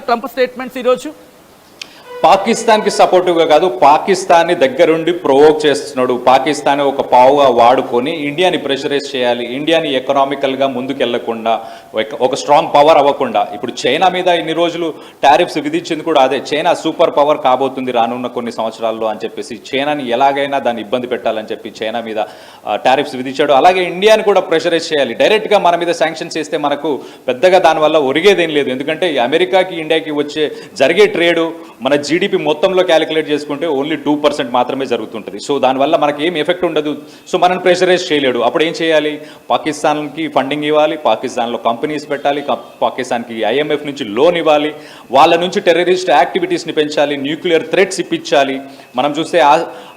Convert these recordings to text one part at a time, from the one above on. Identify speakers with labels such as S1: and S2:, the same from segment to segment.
S1: Trump statements ఈరోజు
S2: పాకిస్తాన్కి సపోర్టివ్గా కాదు, పాకిస్తాన్ని దగ్గరుండి ప్రొవోక్ చేస్తున్నాడు. పాకిస్తాన్ ఒక పావుగా వాడుకొని ఇండియాని ప్రెషరైజ్ చేయాలి, ఇండియాని ఎకనామికల్గా ముందుకెళ్లకుండా, ఒక స్ట్రాంగ్ పవర్ అవ్వకుండా. ఇప్పుడు చైనా మీద ఇన్ని రోజులు టారిఫ్స్ విధించింది కూడా అదే. చైనా సూపర్ పవర్ కాబోతుంది రానున్న కొన్ని సంవత్సరాల్లో అని చెప్పేసి చైనాని ఎలాగైనా దాన్ని ఇబ్బంది పెట్టాలని చెప్పి చైనా మీద టారిఫ్స్ విధించాడు. అలాగే ఇండియాని కూడా ప్రెషరైజ్ చేయాలి. డైరెక్ట్గా మన మీద శాంక్షన్స్ చేస్తే మనకు పెద్దగా దానివల్ల ఒరిగేదేం లేదు. ఎందుకంటే అమెరికాకి ఇండియాకి జరిగే ట్రేడు మన జీడిపి మొత్తంలో క్యాలిక్యులేట్ చేసుకుంటే ఓన్లీ 2% మాత్రమే జరుగుతుంటుంది. సో దానివల్ల మనకి ఏం ఎఫెక్ట్ ఉండదు. సో మనం ప్రెషరైజ్ చేయలేడు. అప్పుడు ఏం చేయాలి? పాకిస్తాన్కి ఫండింగ్ ఇవ్వాలి, పాకిస్తాన్లో కంపెనీస్ పెట్టాలి, పాకిస్తాన్కి IMF నుంచి లోన్ ఇవ్వాలి, వాళ్ళ నుంచి టెర్రరిస్ట్ యాక్టివిటీస్ని పెంచాలి, న్యూక్లియర్ థ్రెట్స్ ఇప్పించాలి. మనం చూస్తే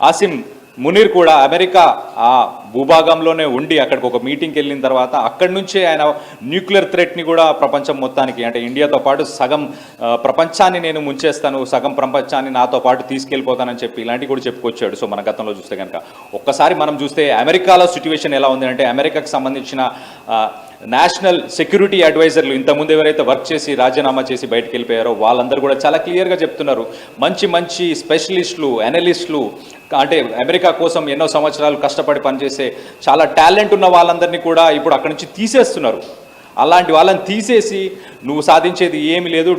S2: ఆసిమ్ మునీర్ కూడా అమెరికా ఆ భూభాగంలోనే ఉండి అక్కడికి ఒక మీటింగ్కి వెళ్ళిన తర్వాత అక్కడి నుంచే ఆయన న్యూక్లియర్ థ్రెట్ని కూడా ప్రపంచం మొత్తానికి, అంటే ఇండియాతో పాటు సగం ప్రపంచాన్ని నేను ముంచేస్తాను, సగం ప్రపంచాన్ని నాతో పాటు తీసుకెళ్ళిపోతానని చెప్పి ఇలాంటివి కూడా చెప్పుకొచ్చాడు. సో మన గతంలో చూస్తే కనుక ఒక్కసారి మనం చూస్తే అమెరికాలో సిచ్యువేషన్ ఎలా ఉంది అంటే, అమెరికాకు సంబంధించిన నేషనల్ సెక్యూరిటీ అడ్వైజర్లు ఇంతకుముందు ఎవరైతే వర్క్ చేసి రాజీనామా చేసి బయటకు వెళ్ళిపోయారో వాళ్ళందరూ కూడా చాలా క్లియర్గా చెప్తున్నారు. మంచి మంచి స్పెషలిస్టులు, అనలిస్టులు, అంటే అమెరికా కోసం ఎన్నో సంవత్సరాలు కష్టపడి పనిచేసే చాలా టాలెంట్ ఉన్న వాళ్ళందరినీ కూడా ఇప్పుడు అక్కడి నుంచి తీసేస్తున్నారు. అలాంటి వాళ్ళని తీసేసి నువ్వు సాధించేది ఏమీ లేదు.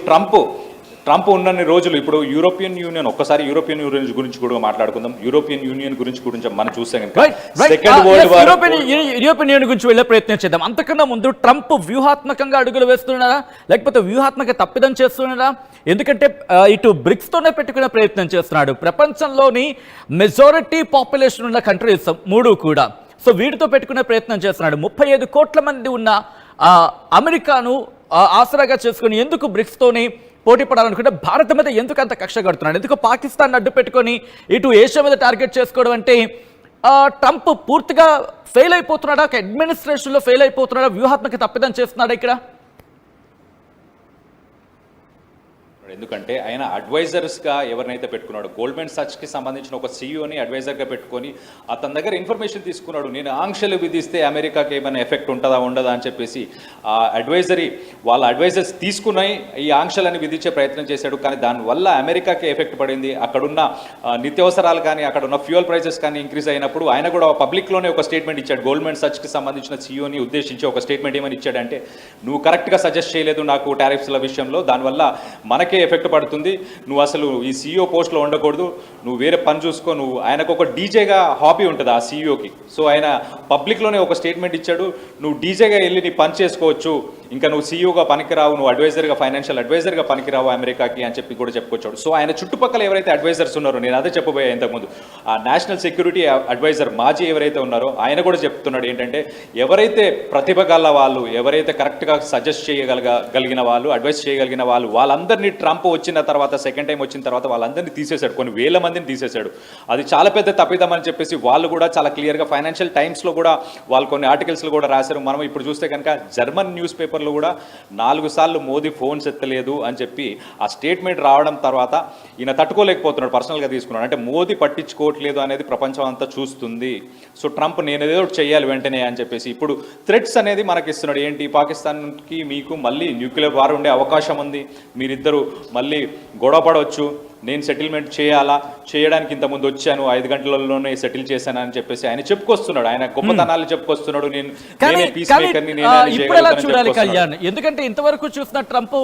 S2: ట్రంప్ ఉన్నన్ని రోజులు ఇప్పుడు యూరోపియన్ యూనియన్, ఒక్కసారి యూరోపియన్ యూనియన్ గురించి కూడా మాట్లాడుకుందాం. యూరోపియన్ యూనియన్ గురించి మనం చూసాం
S1: second world war, European union గురించి వెళ్ళే ప్రయత్నం చేద్దాం. అంతకన్నా ముందు ట్రంప్ వ్యూహాత్మకంగా అడుగులు వేస్తున్నారా లేకపోతే వ్యూహాత్మక తప్పిదం చేస్తున్నారా? ఎందుకంటే ఇటు బ్రిక్స్తోనే పెట్టుకునే ప్రయత్నం చేస్తున్నాడు. ప్రపంచంలోని మెజారిటీ పాపులేషన్ ఉన్న కంట్రీస్ 3 కూడా. సో వీటితో పెట్టుకునే ప్రయత్నం చేస్తున్నాడు. 35 కోట్ల మంది ఉన్న అమెరికాను ఆసరాగా చేసుకుని ఎందుకు బ్రిక్స్తోని పోటీ పడాలనుకుంటే భారత్ మీద ఎందుకు అంత కక్ష కడుతున్నాడు? ఎందుకు పాకిస్తాన్ అడ్డు పెట్టుకొని ఇటు ఏషియా మీద టార్గెట్ చేసుకోవడం అంటే ట్రంప్ పూర్తిగా ఫెయిల్ అయిపోతున్నాడా? అడ్మినిస్ట్రేషన్లో ఫెయిల్ అయిపోతున్నాడా? వ్యూహాత్మక తప్పిదం చేస్తున్నాడా ఇక్కడ?
S2: ఎందుకంటే ఆయన అడ్వైజర్స్గా ఎవరినైతే పెట్టుకున్నాడు, గోల్డ్మెన్ సచ్కి సంబంధించిన ఒక CEOని అడ్వైజర్గా పెట్టుకొని అతని దగ్గర ఇన్ఫర్మేషన్ తీసుకున్నాడు. నేను ఆంక్షలు విధిస్తే అమెరికాకి ఏమైనా ఎఫెక్ట్ ఉంటుందా ఉండదా అని చెప్పేసి వాళ్ళ అడ్వైజర్స్ తీసుకున్నాయి ఈ ఆంక్షలని విధించే ప్రయత్నం చేశాడు. కానీ దానివల్ల అమెరికాకి ఎఫెక్ట్ పడింది. అక్కడున్న నిత్యావసరాలు కానీ అక్కడున్న ఫ్యూయల్ ప్రైసెస్ కానీ ఇంక్రీజ్ అయినప్పుడు ఆయన కూడా పబ్లిక్లోనే ఒక స్టేట్మెంట్ ఇచ్చాడు. గోల్డ్మెన్ సచ్కి సంబంధించిన CEOని ఉద్దేశించి ఒక స్టేట్మెంట్ ఏమని ఇచ్చాడంటే, నువ్వు కరెక్ట్గా సజెస్ట్ చేయలేదు నాకు టారిఫ్స్ల విషయంలో, దానివల్ల మనకే ఎఫెక్ట్ పడుతుంది, నువ్వు అసలు ఈ CEO పోస్ట్లో ఉండకూడదు, నువ్వు వేరే పని చూసుకో. ఆయనకు ఒక డీజేగా హాబీ ఉంటుంది ఆ CEOకి. సో ఆయన పబ్లిక్లోనే ఒక స్టేట్మెంట్ ఇచ్చాడు, నువ్వు డీజేగా వెళ్ళి నీ పని చేసుకోవచ్చు, ఇంకా నువ్వు CEOగా పనికిరావు, నువ్వు అడ్వైజర్గా, ఫైనాన్షియల్ అడ్వైజర్గా పనికిరావు అమెరికాకి అని చెప్పి కూడా చెప్పుకొచ్చాడు. సో ఆయన చుట్టుపక్కల ఎవరైతే అడ్వైజర్స్ ఉన్నారో, నేను అదే చెప్పబోయా ఇంతకుముందు, ఆ నేషనల్ సెక్యూరిటీ అడ్వైజర్ మాజీ ఎవరైతే ఉన్నారో ఆయన కూడా చెప్తున్నాడు ఏంటంటే, ఎవరైతే ప్రతిభ గల వాళ్ళు, ఎవరైతే కరెక్ట్గా సజెస్ట్ చేయగలిగిన వాళ్ళు, అడ్వైస్ చేయగలిగిన వాళ్ళు, వాళ్ళందరినీ ట్రంప్ వచ్చిన తర్వాత, సెకండ్ టైం వచ్చిన తర్వాత వాళ్ళందరినీ తీసేశాడు. కొన్ని వేల మందిని తీసేశాడు. అది చాలా పెద్ద తప్పిదం అని చెప్పేసి వాళ్ళు కూడా చాలా క్లియర్గా ఫైనాన్షియల్ టైమ్స్లో కూడా వాళ్ళు కొన్ని ఆర్టికల్స్లో కూడా రాశారు. మనం ఇప్పుడు చూస్తే కనుక జర్మన్ న్యూస్ పేపర్లో కూడా 4 సార్లు మోదీ ఫోన్స్ ఎత్తలేదు అని చెప్పి ఆ స్టేట్మెంట్ రావడం తర్వాత ఈయన తట్టుకోలేకపోతున్నాడు, పర్సనల్గా తీసుకున్నాడు. అంటే మోదీ పట్టించుకోవట్లేదు అనేది ప్రపంచం అంతా చూస్తుంది. సో ట్రంప్ నేనేదో చేయాలి వెంటనే అని చెప్పేసి ఇప్పుడు థ్రెట్స్ అనేది మనకి ఇస్తున్నాడు. ఏంటి, పాకిస్తాన్కి మీకు మళ్ళీ న్యూక్లియర్ వార్ ఉండే అవకాశం ఉంది, మీరిద్దరు మళ్ళీ గొడవ పడవచ్చు, నేను సెటిల్మెంట్ చేయడానికి ఇంతకుముందు వచ్చాను, 5 గంటలలోనే సెటిల్ చేశాను అని చెప్పేసి ఆయన చెప్పుకొస్తున్నాడు. ఆయన గొప్పతనాలు చెప్పుకొస్తున్నాడు.
S1: ఇప్పుడు ఎలా చూడాలి కళ్యాణ్? ఎందుకంటే ఇంతవరకు చూసిన ట్రంప్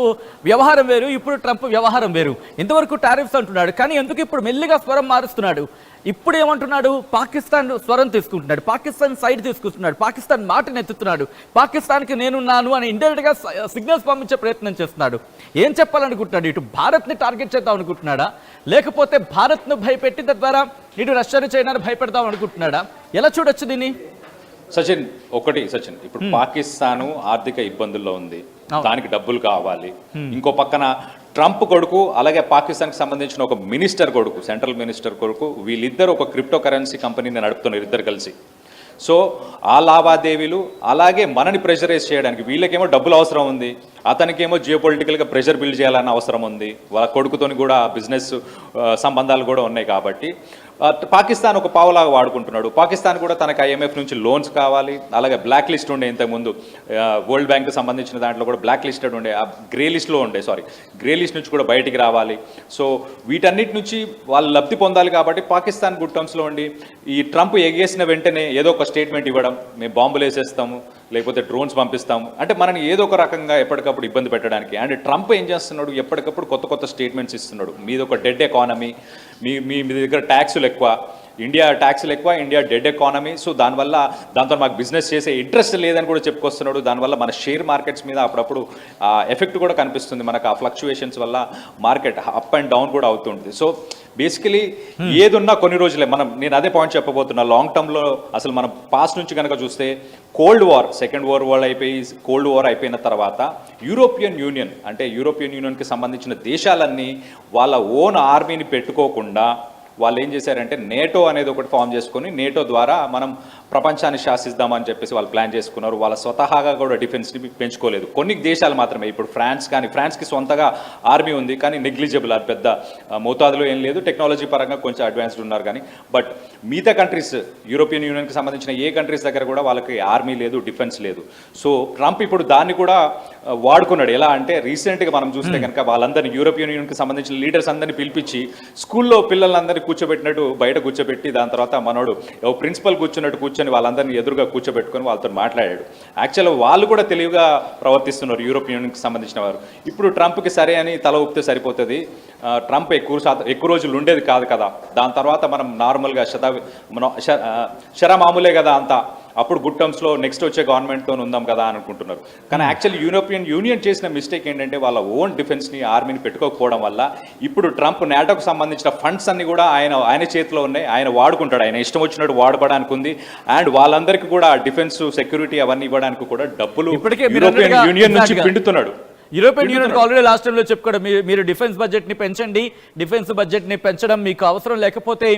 S1: వ్యవహారం వేరు, ఇప్పుడు ట్రంప్ వ్యవహారం వేరు. ఇంతవరకు టారిఫ్స్ అంటున్నాడు, కానీ ఎందుకు ఇప్పుడు మెల్లిగా స్వరం మారుస్తున్నాడు? ఇప్పుడు ఏమంటున్నాడు? పాకిస్తాన్ స్వరం తీసుకుంటున్నాడు, పాకిస్తాన్ సైడ్ తీసుకుంటున్నాడు, పాకిస్తాన్ మాటను ఎత్తుతున్నాడు, పాకిస్తాన్కి నేనున్నాను అని ఇండైరెక్ట్గా సిగ్నల్స్ పంపించే ప్రయత్నం చేస్తున్నాడు. ఏం చెప్పాలనుకుంటున్నాడు? ఇటు భారత్ని టార్గెట్ చేద్దాం అనుకుంటున్నాడా, లేకపోతే భారత్ను భయపెట్టి తద్వారా ఇటు రష్యాను చైనాను భయపెడదాం అనుకుంటున్నాడా? ఎలా చూడొచ్చు దీన్ని?
S2: సచిన్, ఇప్పుడు పాకిస్తాను ఆర్థిక ఇబ్బందుల్లో ఉంది, దానికి డబ్బులు కావాలి. ఇంకో పక్కన ట్రంప్ కొడుకు, అలాగే పాకిస్తాన్కి సంబంధించిన ఒక మినిస్టర్ కొడుకు, సెంట్రల్ మినిస్టర్ కొడుకు, వీళ్ళిద్దరు ఒక క్రిప్టో కరెన్సీ కంపెనీని నడుపుతున్నారు ఇద్దరు కలిసి. సో ఆ లావాదేవీలు, అలాగే మనని ప్రెషరైజ్ చేయడానికి వీళ్ళకేమో డబ్బులు అవసరం ఉంది, అతనికేమో జియోపొలిటికల్గా ప్రెషర్ బిల్డ్ చేయాలన్న అవసరం ఉంది, వాళ్ళ కొడుకుతో కూడా బిజినెస్ సంబంధాలు కూడా ఉన్నాయి. కాబట్టి పాకిస్తాన్ ఒక పావులాగా వాడుకుంటున్నాడు. పాకిస్తాన్ కూడా తనకు IMF నుంచి లోన్స్ కావాలి, అలాగే బ్లాక్ లిస్ట్ ఉండే ఇంతకుముందు వరల్డ్ బ్యాంక్ సంబంధించిన దాంట్లో కూడా బ్లాక్ లిస్టెడ్ ఉండే, గ్రే లిస్ట్ నుంచి కూడా బయటికి రావాలి. సో వీటన్నిటి నుంచి వాళ్ళు లబ్ధి పొందాలి కాబట్టి పాకిస్తాన్ గుడ్ టర్మ్స్లో ఉండి ఈ ట్రంప్ ఎగేసిన వెంటనే ఏదో ఒక స్టేట్మెంట్ ఇవ్వడం, మేము బాంబులు వేసేస్తాము లేకపోతే డ్రోన్స్ పంపిస్తాము అంటే మనని ఏదో ఒక రకంగా ఎప్పటికప్పుడు ఇబ్బంది పెట్టడానికి. అండ్ ట్రంప్ ఏం చేస్తున్నాడు, ఎప్పటికప్పుడు కొత్త స్టేట్మెంట్స్ ఇస్తున్నాడు. మీది ఒక డెడ్ ఎకానమీ, మీ దగ్గర ట్యాక్సులు ఎక్కువ, ఇండియా ట్యాక్స్లు ఎక్కువ, ఇండియా డెడ్ ఎకానమీ, సో దాంతో మాకు బిజినెస్ చేసే ఇంట్రెస్ట్ లేదని కూడా చెప్పుకొస్తున్నాడు. దానివల్ల మన షేర్ మార్కెట్స్ మీద అప్పుడప్పుడు ఎఫెక్ట్ కూడా కనిపిస్తుంది. మనకు ఆ ఫ్లక్చువేషన్స్ వల్ల మార్కెట్ అప్ అండ్ డౌన్ కూడా అవుతుంది. సో బేసికలీ ఏదున్నా కొన్ని రోజులే. నేను అదే పాయింట్ చెప్పబోతున్నా. లాంగ్ టర్మ్లో అసలు మనం పాస్ట్ నుంచి కనుక చూస్తే cold war, second world war అయిపోయి కోల్డ్ వార్ అయిపోయిన తర్వాత యూరోపియన్ యూనియన్కి సంబంధించిన దేశాలన్నీ వాళ్ళ ఓన్ ఆర్మీని పెట్టుకోకుండా వాళ్ళు ఏం చేశారంటే నేటో అనేది ఒకటి ఫామ్ చేసుకొని నేటో ద్వారా మనం ప్రపంచాన్ని శాసిద్దామని చెప్పేసి వాళ్ళు ప్లాన్ చేసుకున్నారు. వాళ్ళ స్వతహాగా కూడా డిఫెన్స్ని పెంచుకోలేదు. కొన్ని దేశాలు మాత్రమే. ఇప్పుడు ఫ్రాన్స్కి సొంతగా ఆర్మీ ఉంది, కానీ నెగ్లిజిబుల్, అది పెద్ద మోతాదులో ఏం లేదు. టెక్నాలజీ పరంగా కొంచెం అడ్వాన్స్డ్ ఉన్నారు కానీ. బట్ మిగతా కంట్రీస్, యూరోపియన్ యూనియన్కి సంబంధించిన ఏ కంట్రీస్ దగ్గర కూడా వాళ్ళకి ఆర్మీ లేదు, డిఫెన్స్ లేదు. సో ట్రంప్ ఇప్పుడు దాన్ని కూడా వాడుకున్నాడు. ఎలా అంటే రీసెంట్గా మనం చూస్తే కనుక వాళ్ళందరినీ యూరోపియన్ యూనియన్కి సంబంధించిన లీడర్స్ అందరినీ పిలిపించి స్కూల్లో పిల్లలందరినీ కూర్చోబెట్టినట్టు బయట కూర్చోబెట్టి దాని తర్వాత మనోడు ప్రిన్సిపల్ కూర్చొని వాళ్ళందరినీ ఎదురుగా కూర్చోబెట్టుకొని వాళ్ళతో మాట్లాడాడు. యాక్చువల్గా వాళ్ళు కూడా తెలివిగా ప్రవర్తిస్తున్నారు యూరోపియన్ యూనియన్కి సంబంధించిన వారు. ఇప్పుడు ట్రంప్కి సరే అని తల ఊపితే సరిపోతుంది. ట్రంప్ ఎక్కువ రోజులు ఉండేది కాదు కదా. దాని తర్వాత మనం నార్మల్గా మామూలే కదా అంతా. అప్పుడు గుడ్ టర్మ్స్లో నెక్స్ట్ వచ్చే గవర్నమెంట్తో ఉందాం కదా అని అనుకుంటున్నారు. కానీ యాక్చువల్లీ యూరోపియన్ యూనియన్ చేసిన మిస్టేక్ ఏంటంటే వాళ్ళ ఓన్ డిఫెన్స్ని, ఆర్మీని పెట్టుకోకపోవడం వల్ల ఇప్పుడు ట్రంప్ నాటోకు సంబంధించిన ఫండ్స్ అన్ని కూడా ఆయన చేతిలో ఉన్నాయి. ఆయన వాడుకుంటాడు, ఆయన ఇష్టం వచ్చినట్టు వాడుకోవడానికి ఉంది. అండ్ వాళ్ళందరికీ కూడా డిఫెన్స్, సెక్యూరిటీ అవన్నీ ఇవ్వడానికి కూడా డబ్బులు యూరోపియన్ యూనియన్ నుంచి పిండుతున్నాడు.
S1: యూరోపియన్ యూనియన్ ఆల్రెడీ లాస్ట్ టైంలో చెప్పుకోవడం, మీరు డిఫెన్స్ బడ్జెట్ని పెంచండి, డిఫెన్స్ బడ్జెట్ని పెంచడం మీకు అవసరం లేకపోతే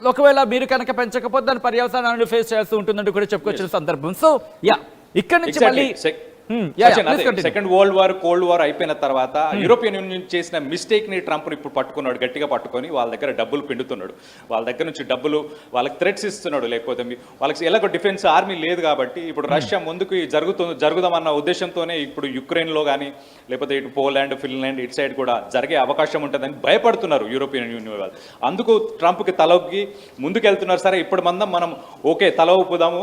S1: ఒకవేళ మీరు కనుక పెంచకపోతే దాని పర్యవసానాలను ఫేస్ చేస్తూ ఉంటుందంటూ కూడా చెప్పుకొచ్చిన సందర్భం. సో ఇక్కడ నుంచి మళ్ళీ
S2: second world war, cold war అయిపోయిన తర్వాత యూరోపియన్ యూనియన్ చేసిన మిస్టేక్ ని ట్రంప్ ఇప్పుడు పట్టుకున్నాడు, గట్టిగా పట్టుకొని వాళ్ళ దగ్గర డబ్బులు పిండుతున్నాడు. వాళ్ళ దగ్గర నుంచి డబ్బులు వాళ్ళకి థ్రెట్స్ ఇస్తున్నాడు. లేకపోతే వాళ్ళకి ఎలాగో డిఫెన్స్ ఆర్మీ లేదు కాబట్టి ఇప్పుడు రష్యా ముందుకు జరుగుదామన్న ఉద్దేశంతోనే ఇప్పుడు యుక్రెయిన్లో కానీ లేకపోతే ఇటు పోలాండ్, ఫిన్లాండ్ ఇటు సైడ్ కూడా జరిగే అవకాశం ఉంటుందని భయపడుతున్నారు యూరోపియన్ యూనియన్ వాళ్ళు. అందుకు ట్రంప్కి తలొగ్గి ముందుకెళ్తున్నారు. సరే ఇప్పుడు మనం ఓకే తల ఊపుదాము,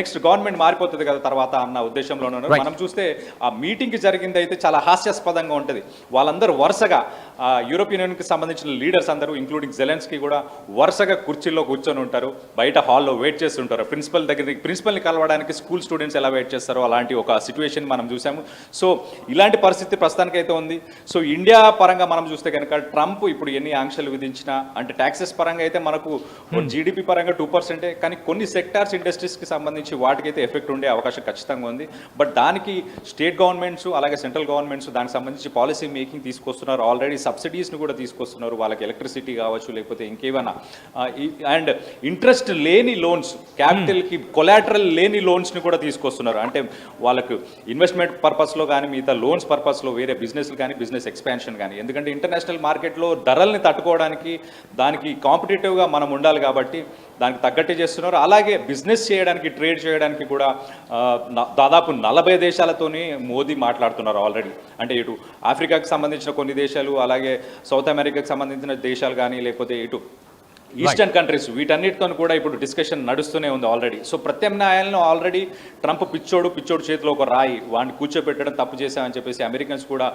S2: నెక్స్ట్ గవర్నమెంట్ మారిపోతుంది కదా తర్వాత అన్న ఉద్దేశంలో ఉన్నారు. మనం చూస్తే ఆ మీటింగ్ జరిగింది అయితే చాలా హాస్యాస్పదంగా ఉంటుంది. వాళ్ళందరూ వరుసగా యూరోపియన్ యూనియన్కి సంబంధించిన లీడర్స్ అందరూ ఇంక్లూడింగ్ జెలెన్స్కీ కూడా వరుసగా కుర్చీలో కూర్చొని ఉంటారు, బయట హాల్లో వెయిట్ చేస్తుంటారు. ప్రిన్సిపల్ని కలవడానికి స్కూల్ స్టూడెంట్స్ ఎలా వెయిట్ చేస్తారో అలాంటి ఒక సిచ్యువేషన్ మనం చూసాము. సో ఇలాంటి పరిస్థితి ప్రస్తుతానికైతే ఉంది. సో ఇండియా పరంగా మనం చూస్తే కనుక ట్రంప్ ఇప్పుడు ఎన్ని ఆంక్షలు విధించినా, అంటే ట్యాక్సెస్ పరంగా అయితే మనకు జీడిపి పరంగా 2%, కానీ కొన్ని సెక్టార్స్, ఇండస్ట్రీస్కి సంబంధించి వాటికైతే ఎఫెక్ట్ ఉండే అవకాశం ఖచ్చితంగా ఉంది. బట్ దానికి స్టేట్ గవర్నమెంట్స్ అలాగే సెంట్రల్ గవర్నమెంట్స్ దానికి సంబంధించి పాలసీ మేకింగ్ తీసుకొస్తున్నారు. ఆల్రెడీ సబ్సిడీస్ని కూడా తీసుకొస్తున్నారు. వాళ్ళకి ఎలక్ట్రిసిటీ కావచ్చు లేకపోతే ఇంకేమైనా, అండ్ ఇంట్రెస్ట్ లేని లోన్స్, క్యాపిటల్కి కొలాటరల్ లేని లోన్స్ని కూడా తీసుకొస్తున్నారు. అంటే వాళ్ళకు ఇన్వెస్ట్మెంట్ పర్పస్లో కానీ మిగతా లోన్స్ పర్పస్లో వేరే బిజినెస్లు కానీ, బిజినెస్ ఎక్స్పాన్షన్ కానీ. ఎందుకంటే ఇంటర్నేషనల్ మార్కెట్లో ధరల్ని తట్టుకోవడానికి దానికి కాంపిటేటివ్గా మనం ఉండాలి కాబట్టి దానికి తగ్గట్టే చేస్తున్నారు. అలాగే బిజినెస్ చేయడానికి, ట్రేడ్ చేయడానికి కూడా దాదాపు 40 దేశాలతోనే మోదీ మాట్లాడుతున్నారు ఆల్రెడీ. అంటే ఇటు ఆఫ్రికాకి సంబంధించిన కొన్ని దేశాలు, అలాగే సౌత్ అమెరికాకి సంబంధించిన దేశాలు కానీ, లేకపోతే ఇటు ఈస్టర్న్ కంట్రీస్, వీటన్నిటితో కూడా ఇప్పుడు డిస్కషన్ నడుస్తూనే ఉంది ఆల్రెడీ. సో ప్రత్యామ్నాయాలను ఆల్రెడీ ట్రంప్ పిచ్చోడు చేతిలో ఒక రాయి, వాడిని కూర్చోబెట్టడం తప్పు చేశామని చెప్పేసి అమెరికన్స్ కూడా